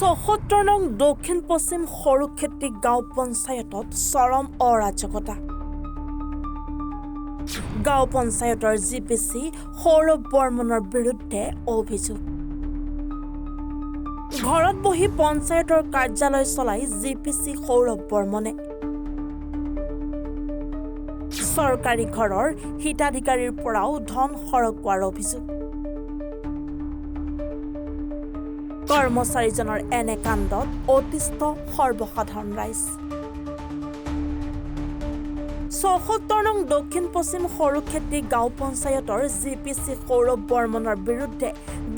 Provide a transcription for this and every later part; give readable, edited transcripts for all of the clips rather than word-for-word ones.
৭৪ নং দক্ষিণ পশ্চিম সৰুক্ষেত্ৰী গাঁও পঞ্চায়তত চৰম অৰাজকতা। গাঁও পঞ্চায়তৰ জিপিচি সৌৰভ বৰ্মনৰ বিৰুদ্ধে অভিযোগ। ঘৰত বহি পঞ্চায়তৰ কাৰ্যালয় চলাই জিপিচি সৌৰভ বৰ্মনে। চৰকাৰী ঘৰৰ হিতাধিকাৰীৰ পৰাও ধন সৰকোৱাৰ অভিযোগ। কৰ্মচাৰীজনৰ এনে কাণ্ডত অতিষ্ঠ সৰ্বসাধাৰণ ৰাইজ। ৭৪ নং দক্ষিণ পশ্চিম সৰুক্ষেত্ৰী গাঁও পঞ্চায়তৰ জিপিচি সৌৰভ বৰ্মনৰ বিৰুদ্ধে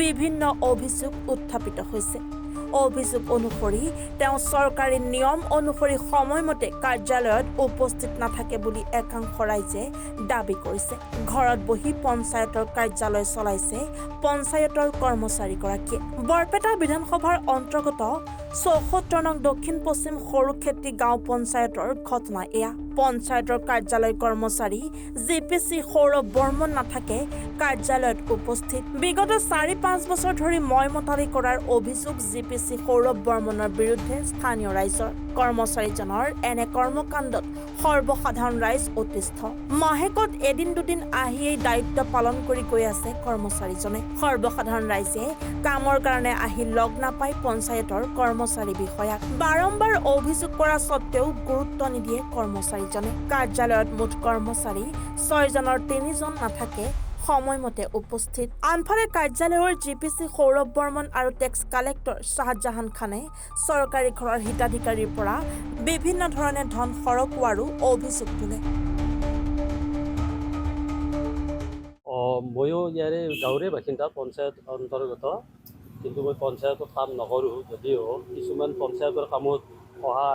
বিভিন্ন অভিযোগ উত্থাপিত হৈছে। অভিযোগ অনুসৰি তেওঁ চৰকাৰী নিয়ম অনুসৰি সময়মতে কাৰ্যালয়ত উপস্থিত নাথাকে বুলি একাংশ ৰাইজে দাবী কৰিছে। ঘৰত বহি পঞ্চায়তৰ কাৰ্যালয় চলাইছে পঞ্চায়তৰ কৰ্মচাৰীগৰাকীয়ে। বৰপেটা বিধানসভাৰ অন্তৰ্গত ৭৪ নং দক্ষিণ পশ্চিম সৰুক্ষেত্ৰী গাঁও পঞ্চায়তৰ ঘটনা এয়া। পঞ্চায়তৰ কাৰ্যালয় কৰ্মচাৰী জিপিচি সৌৰভ বৰ্মন নাথাকে কাৰ্যালয়ত উপস্থিত। বিগত ৪-৫ বছৰ ধৰি মতালি কৰাৰ অভিযোগ জিপিচি সৌৰভ বৰ্মনৰ বিৰুদ্ধে স্থানীয় ৰাইজৰ। কৰ্মচাৰীজনৰ এনে কৰ্মকাণ্ডত সৰ্বসাধাৰণ ৰাইজ অতিষ্ঠ। মাহেকত এদিন দুদিন আহিয়েই দায়িত্ব পালন কৰি গৈ আছে কৰ্মচাৰীজনে। সৰ্বসাধাৰণ ৰাইজে কামৰ কাৰণে আহি লগ নাপায় পঞ্চায়তৰ কৰ্মচাৰী বিষয়াক। বাৰম্বাৰ অভিযোগ কৰা স্বত্তেও গুৰুত্ব নিদিয়ে কৰ্মচাৰীজনে। কাৰ্যালয়ত মুঠ কৰ্মচাৰী ৬জনৰ ৩জন নাথাকে সময়মতে উপস্থিত। আনফালে কাৰ্যালয়ৰ জিপিচি সৌৰভ বৰ্মন আৰু টেক্স কালেক্টৰ শ্বাহজাহান খানে চৰকাৰী ঘৰৰ হিতাধিকাৰীৰ পৰা বিভিন্ন ধৰণে ধন সৰকোৱাৰো অভিযোগ তোলে। ময়ো ইয়াৰে গাঁৱৰে বাসিন্দা, পঞ্চায়ত অন্তৰ্গত, কিন্তু মই পঞ্চায়তত কাম নকৰোঁ। যদিও কিছুমান পঞ্চায়তৰ কামত অহা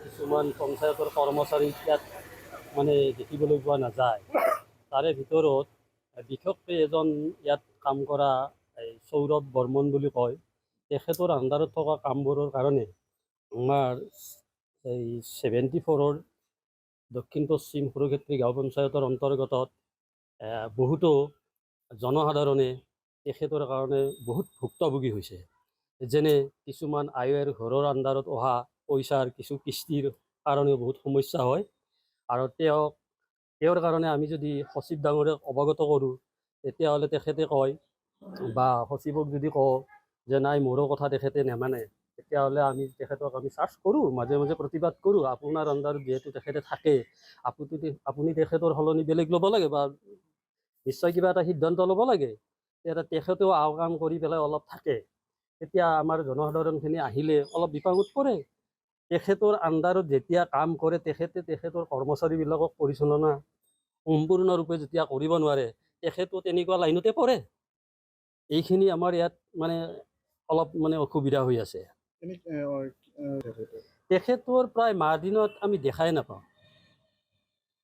কিছুমান পঞ্চায়তৰ কৰ্মচাৰী ইয়াত মানে দেখিবলৈ পোৱা নাযায়। তাৰে ভিতৰত বিশেষকৈ এজন ইয়াত কাম কৰা সৌৰভ বৰ্মন বুলি কয়। তেখেতৰ আণ্ডাৰত থকা কামবোৰৰ কাৰণে আমাৰ এই 74ৰ দক্ষিণ পশ্চিম সৰুক্ষেত্ৰী গাঁও পঞ্চায়তৰ অন্তৰ্গত বহুতো জনসাধাৰণে তেখেতৰ কাৰণে বহুত ভুক্তভোগী হৈছে। যেনে কিছুমান আয়ৰ ঘৰৰ আণ্ডাৰত অহা পইচাৰ কিছু কিস্তিৰ কাৰণেও বহুত সমস্যা হয়। আৰু তেওঁৰ কাৰণে আমি যদি সচিব ডাঙৰীয়াক অৱগত কৰোঁ, তেতিয়াহ'লে তেখেতে কয়, বা সচিবক যদি কওঁ যে নাই মোৰো কথা তেখেতে নেমানে, তেতিয়াহ'লে আমি তেখেতক চাৰ্চ কৰোঁ, মাজে মাজে প্ৰতিবাদ কৰোঁ। আপোনাৰ আণ্ডাৰত যিহেতু তেখেতে থাকে, আপুনি তেখেতৰ সলনি বেলেগ ল'ব লাগে বা নিশ্চয় কিবা এটা সিদ্ধান্ত ল'ব লাগে। তেতিয়া তেখেতেও কাম কৰি পেলাই অলপ থাকে, তেতিয়া আমাৰ জনসাধাৰণখিনি আহিলে অলপ বিপাঙত পৰে। তেখেতৰ আণ্ডাৰত যেতিয়া কাম কৰে তেখেতৰ কৰ্মচাৰীবিলাকক পৰিচালনা সম্পূৰ্ণৰূপে যেতিয়া কৰিব নোৱাৰে, তেখেতো তেনেকুৱা লাইনতে পৰে। এইখিনি আমাৰ ইয়াত মানে অলপ অসুবিধা হৈ আছে। তেখেতৰ প্ৰায় মাহ দিনত আমি দেখাই নাপাওঁ।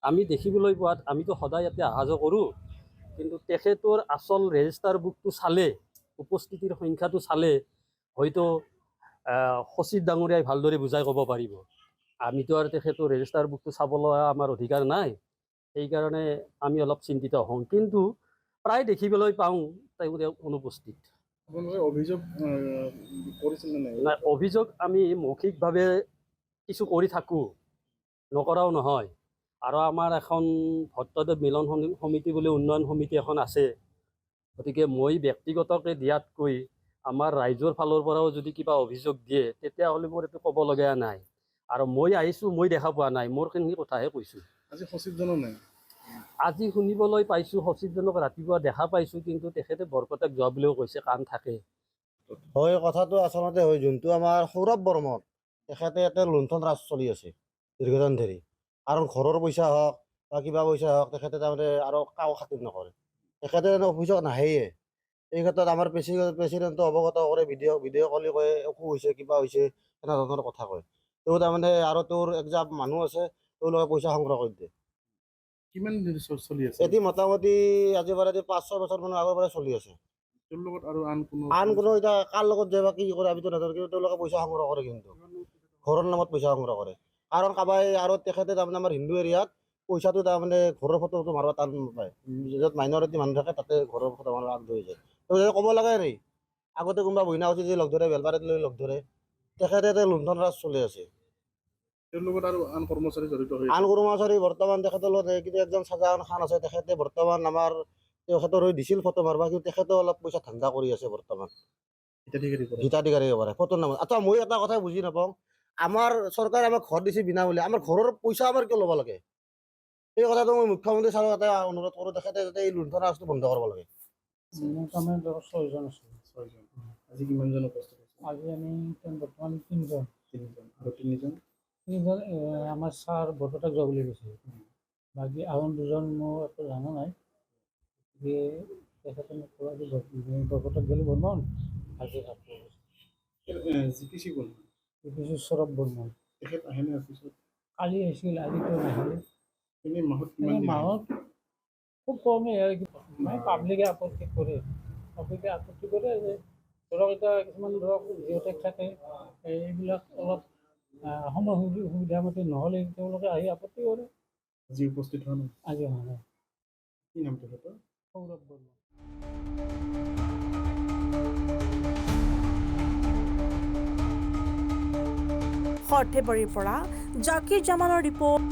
আমি দেখিবলৈ পোৱাত আমিতো সদায় ইয়াতে অহা যোৱা কৰোঁ, কিন্তু তেখেতৰ আচল ৰেজিষ্টাৰ বুকটো চালে, উপস্থিতিৰ সংখ্যাটো চালে হয়তো সচিব ডাঙৰীয়াই ভালদৰে বুজাই ক'ব পাৰিব। আমিতো আৰু তেখেতৰ ৰেজিষ্টাৰ বুকটো চাবলৈ আমাৰ অধিকাৰ নাই। সেইকাৰণে আমি অলপ চিন্তিত হওঁ, কিন্তু প্ৰায় দেখিবলৈ পাওঁ তেওঁ অনুপস্থিত। নাই, অভিযোগ আমি মৌখিকভাৱে কিছু কৰি থাকোঁ, নকৰাও নহয়। আৰু আমাৰ এখন ভট্টদেৱ মিলন সমিতি বুলি উন্নয়ন সমিতি এখন আছে। গতিকে মই ব্যক্তিগতকৈ দিয়াতকৈ আমাৰ ৰাইজৰ ফালৰ পৰাও যদি কিবা অভিযোগ দিয়ে, তেতিয়াহ'লে মোৰ এইটো ক'বলগীয়া নাই। আৰু মই আহিছোঁ, মই দেখা পোৱা নাই, মোৰখিনি কথাহে কৈছোঁ। আজি সচিবজনো নাই। আজি শুনিবলৈ পাইছোঁ সচিবজনক ৰাতিপুৱা দেখা পাইছোঁ, কিন্তু তেখেতে বৰপেটাত যোৱা বুলিও কৈছে, কাম থাকে। হয়, কথাটো আচলতে হয়, যোনটো আমাৰ সৌৰভ বৰ্মন, তেখেতে ইয়াতে লুণ্ঠন ৰাজ চলি আছে দীৰ্ঘদিন ধৰি। কাৰণ ঘৰৰ পইচা হওক বা কিবা পইচা হওক, তেখেতে তাৰমানে আৰু কাকো খাতিৰ নকৰে। তেখেতে অভিযোগ নাহেয়ে। এই ক্ষেত্ৰত আমাৰ প্ৰেচিডেণ্টটো অৱগত কৰে, ভিডিঅ' কলি কয় অসুখ হৈছে, কিবা হৈছে, এনে ধৰণৰ কথা কয়। তেওঁ তাৰমানে আৰু তেওঁৰ একজাপ মানুহ আছে, তেওঁলোকে পইচা সংগ্ৰহ কৰি দিয়ে। কিমান দিন চলি আছে? এটি মোটামুটি আজি পৰা ৫-৬ বছৰ মানৰ আগৰ পৰাই চলি আছে। তেওঁৰ লগত আৰু আন কোনো এতিয়া কাৰ লগত যায় বা কি কৰে আমিতো নাজানো, কিন্তু তেওঁলোকে পইচা সংগ্ৰহ কৰে, কিন্তু ঘৰৰ নামত পইচা সংগ্ৰহ কৰে। কাৰণ কাবাই আৰু তেখেতে তাৰমানে আমাৰ হিন্দু এৰিয়াত পইচাটো তাৰমানে ঘৰৰ ফটোটো মাৰিব টান নাপায়। য'ত মাইনৰিটি মানুহ থাকে তাতে ঘৰৰ ফটো মাৰিব আগবাঢ়ি যায়। তেওঁলোকে ক'ব লাগে নেকি আগতে কোনোবা বইনা উঠি যদি লগ ধৰে বেলপাৰীত লৈ লগ ধৰে তেখেতে লুণ্ঠন ৰাজ চলি আছে। তেওঁৰ লগত আৰু আন কৰ্মচাৰী জড়িত হৈ আন আছে। কৰ্মচাৰী বৰ্তমান তেখেতৰ লগত কিন্তু একজন চাজাহান খান আছে, তেখেতে বৰ্তমান আমাৰ তেখেতৰ হৈ দিছিল ফটো মাৰবা, কিন্তু তেখেতেও অলপ পইচা ধান্দা কৰি আছে বৰ্তমান হিতাধিকাৰী কৰে। হিতাধিকাৰী পাৰে ফটোৰ নামত। আচ্ছা মই এটা কথা বুজি নাপাওঁ, আমাৰ চৰকাৰে আমাক ঘৰ দিছে বিনামূলীয়া, আমাৰ ঘৰৰ পইচা আমাৰ কিয় ল'ব লাগে? এই কথাটো মই মুখ্যমন্ত্ৰী ছাৰক এটা অনুৰোধ কৰোঁ, তেখেতে যাতে এই লুণ্ঠন ৰাজটো বন্ধ কৰিব লাগে। আমি ধৰক 6জন আছোঁ। 6জন। আজি কিমানজন উপস্থিত আছে? আজি আমি বৰ্তমান 3জন। 3জন আৰু 3জন আমাৰ ছাৰ বৰপেটাক যোৱা বুলি কৈছে। বাকী আন 2জন মই একো জানা নাই। গতিকে তেখেতে মোক ক'লে যে বৰপেটাত গ'লে বৰ্মন ভালকৈ থাকব। জিপিচি কোন? কিছু সৌৰভ বৰ্মন তেখেত আহেনে অফিচত? কালি আহিছিল, আজিতো নাহিলে। এনেই মাহত কিমান দিন আহে? মাহত খুব কমেই আৰু মানে পাব্লিকে আপত্তি কৰে যে ধৰক এতিয়া কিছুমান ধৰক জিঅ'টেক থাকে, এইবিলাক অলপ সময় সুবিধা মতে নহ'লে তেওঁলোকে আহি আপত্তি কৰে। আজি উপস্থিত হোৱা নাই? আজি অহা নাই। কি নাম তেখেতৰ? সৌৰভ বৰ্মন। সৰ্থেবাৰীৰ পৰা জাকিৰ জামানৰ ৰিপৰ্ট।